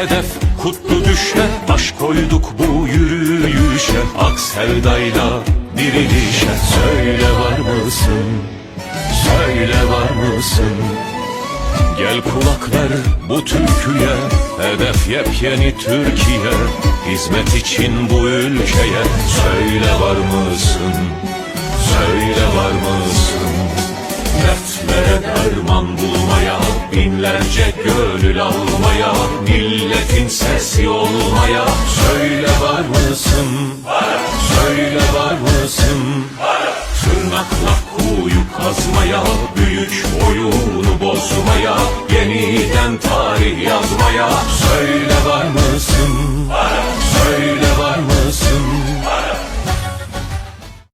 hedef kutlu düşe, baş koyduk bu yürüyüşe, ak sevdayla dirilişe. Söyle var mısın, söyle var mısın? Gel kulak ver bu türküye, hedef yepyeni Türkiye, hizmet için bu ülkeye. Söyle var mısın, söyle var mısın? Dertlere derman bulmaya, binlerce gönül almaya, milletin sesi olmaya. Söyle var mısın, söyle var mısın? Tırnakla kuyu kazmaya, büyük oyunu bozmaya, yeniden tarih yazmaya. Söyle var mısın,